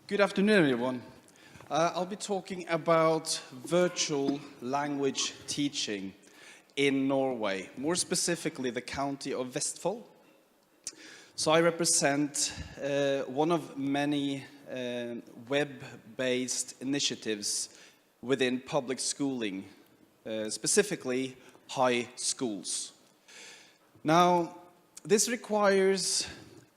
Good afternoon, everyone. I'll be talking about virtual language teaching in Norway, more specifically the county of Vestfold. So I represent one of many web-based initiatives within public schooling, specifically high schools. Now, this requires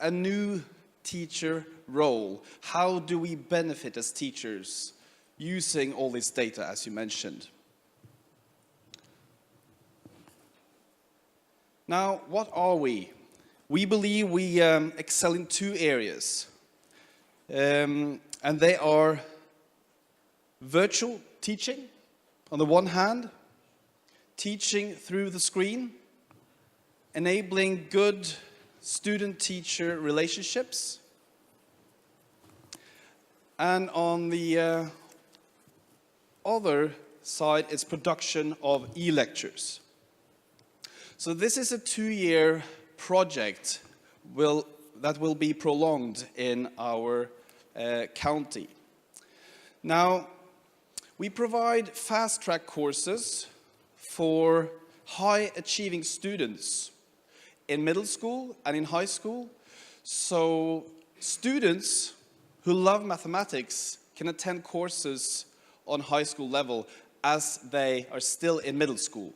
a new teacher role. How do we benefit as teachers using all this data, as you mentioned? Now, what are we? We believe we excel in two areas, and they are virtual teaching, on the one hand, teaching through the screen, enabling good student-teacher relationships, and on the other side, it's production of e-lectures. So this is a 2-year project that will be prolonged in our county. Now, we provide fast-track courses for high-achieving students in middle school and in high school, so students who love mathematics can attend courses on high school level as they are still in middle school.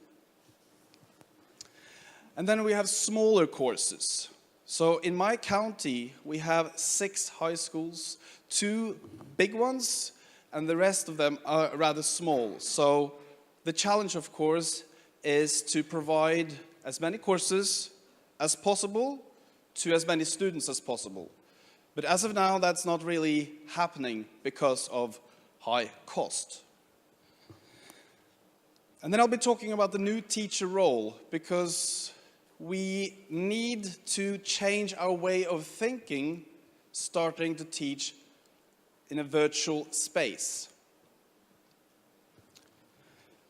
And then we have smaller courses. So in my county, we have 6 high schools, 2 big ones, and the rest of them are rather small. So the challenge, of course, is to provide as many courses as possible to as many students as possible. But as of now, that's not really happening because of high cost. And then I'll be talking about the new teacher role, because we need to change our way of thinking, starting to teach in a virtual space.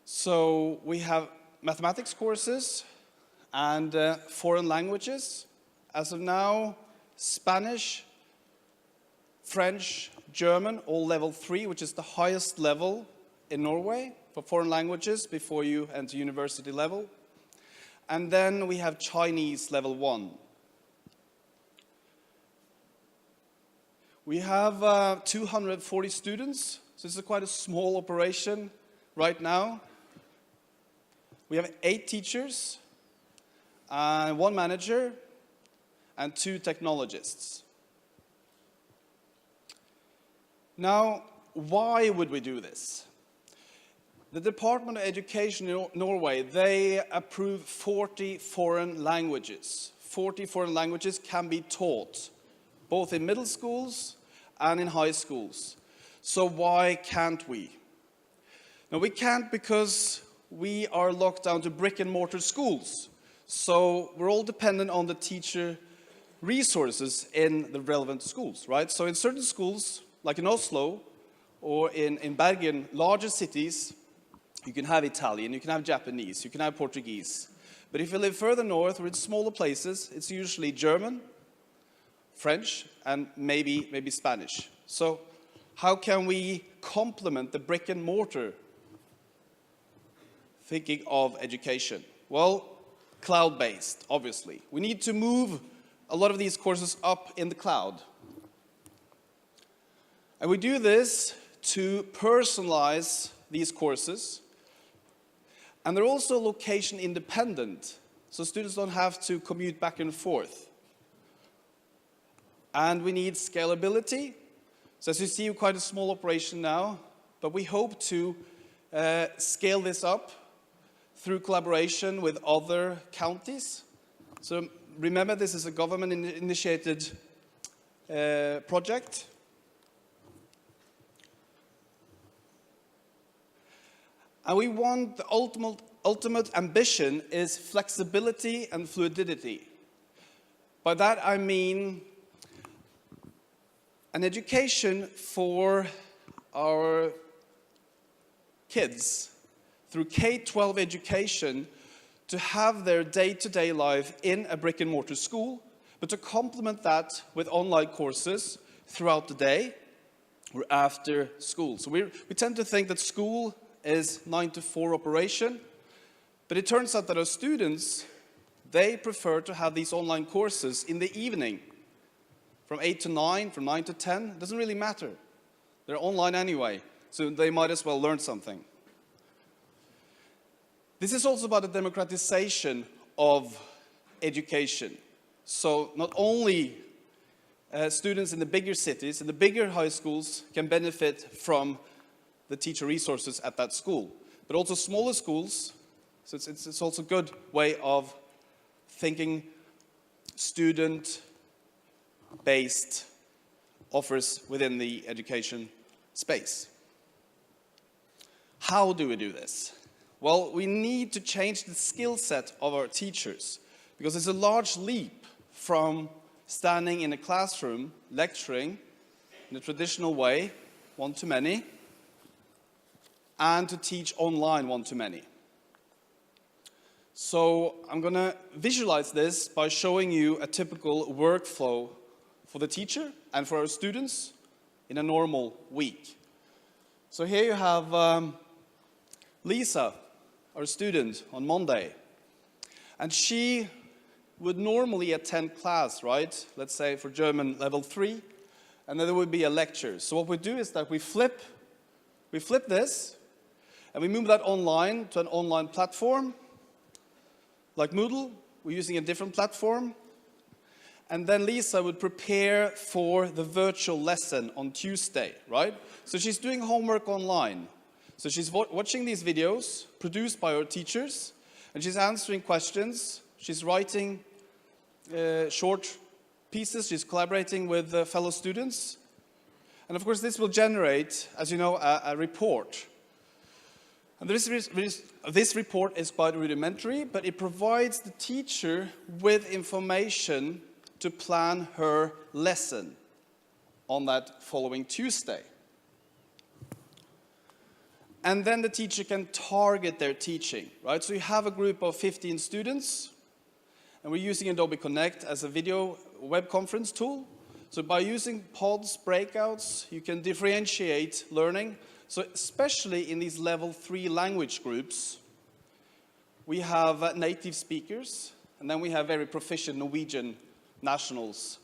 So we have mathematics courses and foreign languages. As of now, Spanish, French, German, all level 3, which is the highest level in Norway for foreign languages before you enter university level. And then we have Chinese level 1. We have 240 students, so this is quite a small operation right now. We have 8 teachers, 1 manager, and 2 technologists. Now, why would we do this? The Department of Education in Norway, they approve 40 foreign languages. 40 foreign languages can be taught, both in middle schools and in high schools. So why can't we? Now, we can't because we are locked down to brick and mortar schools. So we're all dependent on the teacher resources in the relevant schools, right? So in certain schools, like in Oslo or in Bergen, larger cities, you can have Italian, you can have Japanese, you can have Portuguese. But if you live further north or in smaller places, it's usually German, French, and maybe Spanish. So how can we complement the brick and mortar thinking of education? Well, cloud-based, obviously. We need to move a lot of these courses up in the cloud. And we do this to personalize these courses. And they're also location independent, so students don't have to commute back and forth. And we need scalability. So as you see, quite a small operation now, but we hope to scale this up through collaboration with other counties. So remember, this is a government-initiated project. And we want the ultimate ambition is flexibility and fluidity. By that I mean an education for our kids through K-12 education to have their day-to-day life in a brick-and-mortar school, but to complement that with online courses throughout the day, or after school. So we tend to think that school is 9 to 4 operation, but it turns out that our students, they prefer to have these online courses in the evening, from 8 to 9, from 9 to 10. It doesn't really matter. They're online anyway, so they might as well learn something. This is also about the democratization of education. So not only students in the bigger cities, in the bigger high schools, can benefit from the teacher resources at that school, but also smaller schools. So it's also a good way of thinking student-based offers within the education space. How do we do this? Well, we need to change the skill set of our teachers, because it's a large leap from standing in a classroom lecturing in a traditional way, one-to-many, and to teach online one-to-many. So I'm going to visualize this by showing you a typical workflow for the teacher and for our students in a normal week. So here you have Lisa, our student, on Monday. And she would normally attend class, right? Let's say for German level 3, and then there would be a lecture. So what we do is that we flip this, and we move that online to an online platform, like Moodle. We're using a different platform. And then Lisa would prepare for the virtual lesson on Tuesday, right? So she's doing homework online. So she's watching these videos produced by our teachers, and she's answering questions. She's writing short pieces. She's collaborating with fellow students. And of course, this will generate, as you know, a report. And this report is quite rudimentary, but it provides the teacher with information to plan her lesson on that following Tuesday. And then the teacher can target their teaching, right? So you have a group of 15 students, and we're using Adobe Connect as a video web conference tool. So by using pods, breakouts, you can differentiate learning. So especially in these level 3 language groups, we have native speakers, and then we have very proficient Norwegian nationals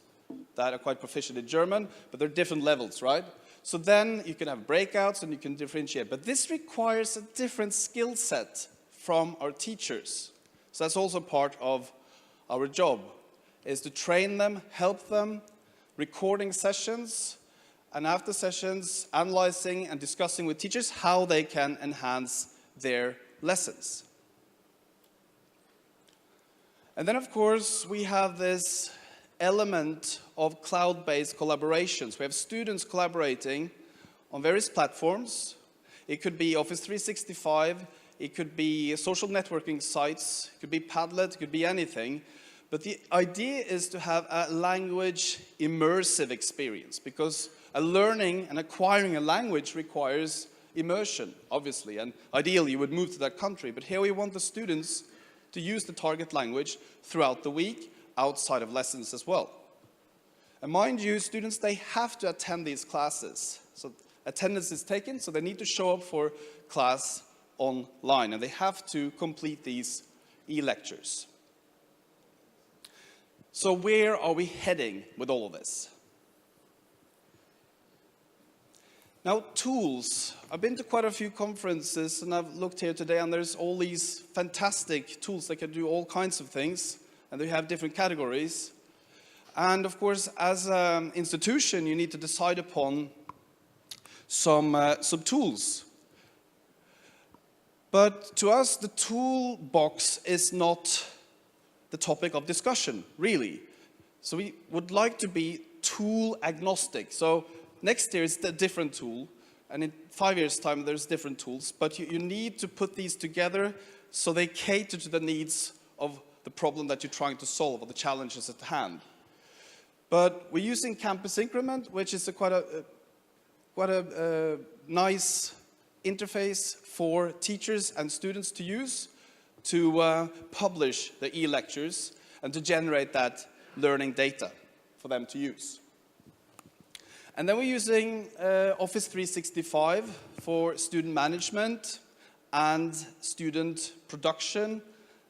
that are quite proficient in German, but they're different levels, right? So then you can have breakouts and you can differentiate. But this requires a different skill set from our teachers. So that's also part of our job, is to train them, help them, recording sessions, and after sessions, analyzing and discussing with teachers how they can enhance their lessons. And then, of course, we have this element of cloud-based collaborations. We have students collaborating on various platforms. It could be Office 365, it could be social networking sites, it could be Padlet, it could be anything. But the idea is to have a language immersive experience, because a learning and acquiring a language requires immersion, obviously, and ideally you would move to that country. But here we want the students to use the target language throughout the week, outside of lessons as well. And mind you, students, they have to attend these classes. So attendance is taken, so they need to show up for class online, and they have to complete these e-lectures. So where are we heading with all of this? Now, tools. I've been to quite a few conferences, and I've looked here today, and there's all these fantastic tools that can do all kinds of things, and they have different categories. And of course, as an institution, you need to decide upon some tools. But to us, the toolbox is not the topic of discussion, really. So we would like to be tool agnostic. So next year is a different tool, and in 5 years' time there's different tools, but you need to put these together so they cater to the needs of the problem that you're trying to solve, or the challenges at hand. But we're using Campus Increment, which is quite a nice interface for teachers and students to use to publish the e-lectures and to generate that learning data for them to use. And then we're using Office 365 for student management and student production,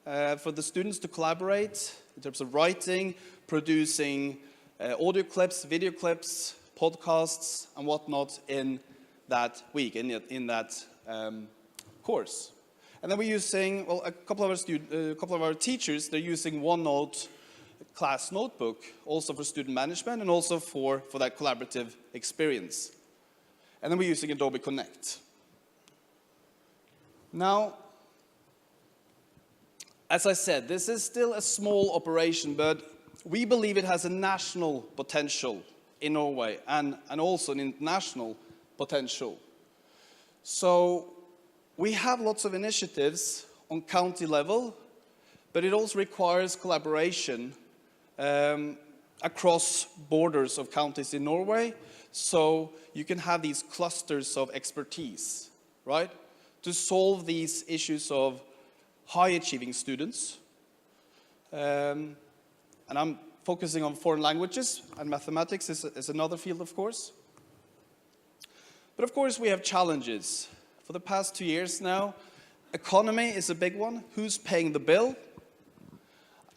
for the students to collaborate in terms of writing, producing audio clips, video clips, podcasts, and whatnot in that week, in that course. And then we're using, well, a couple of our teachers, they're using OneNote class notebook, also for student management and also for that collaborative experience. And then we're using Adobe Connect. Now, as I said, this is still a small operation, but we believe it has a national potential in Norway and also an international potential. So we have lots of initiatives on county level, but it also requires collaboration across borders of counties in Norway, so you can have these clusters of expertise, right, to solve these issues of high-achieving students. And I'm focusing on foreign languages, and mathematics is another field, of course. But of course, we have challenges. For the past 2 years now, economy is a big one. Who's paying the bill?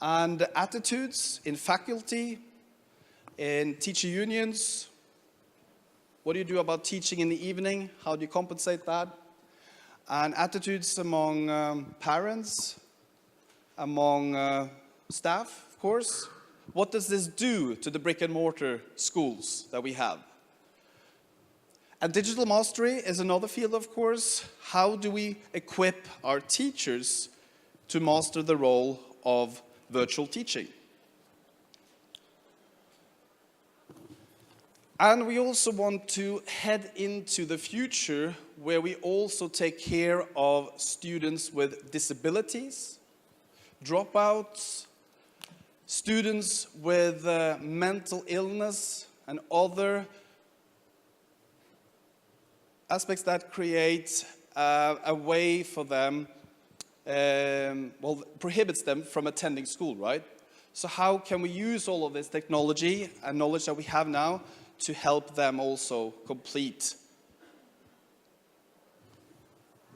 And attitudes in faculty, in teacher unions. What do you do about teaching in the evening? How do you compensate that? And attitudes among parents, among staff, of course. What does this do to the brick and mortar schools that we have? And digital mastery is another field, of course. How do we equip our teachers to master the role of virtual teaching? And we also want to head into the future where we also take care of students with disabilities, dropouts, students with mental illness and other aspects that create a way for them, well, prohibits them from attending school, right? So how can we use all of this technology and knowledge that we have now to help them also complete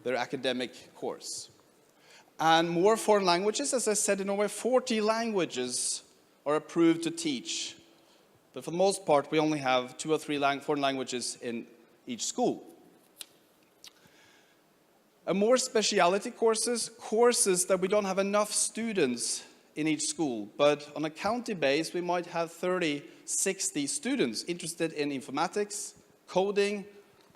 their academic course? And more foreign languages, as I said, in Norway, 40 languages are approved to teach. But for the most part, we only have 2 or 3 foreign languages in each school. And more speciality courses that we don't have enough students in each school. But on a county base, we might have 30, 60 students interested in informatics, coding,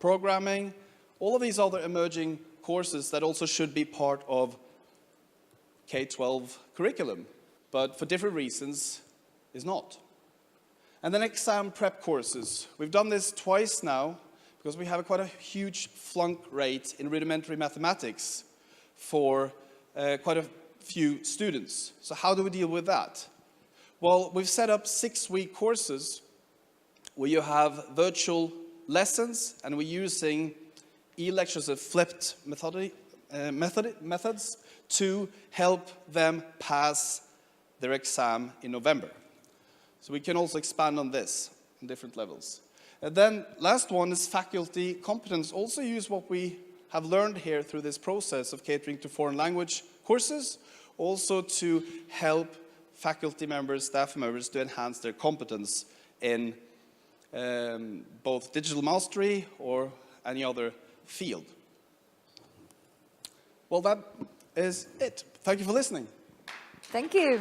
programming, all of these other emerging courses that also should be part of K-12 curriculum, but for different reasons is not. And then exam prep courses. We've done this twice now because we have quite a huge flunk rate in rudimentary mathematics for quite a few students. So how do we deal with that? Well, we've set up 6-week courses where you have virtual lessons, and we're using e-lectures of flipped methods to help them pass their exam in November. So we can also expand on this on different levels. And then last one is faculty competence. Also use what we have learned here through this process of catering to foreign language courses, also to help faculty members, staff members to enhance their competence in both digital mastery or any other field. Well, that is it. Thank you for listening. Thank you.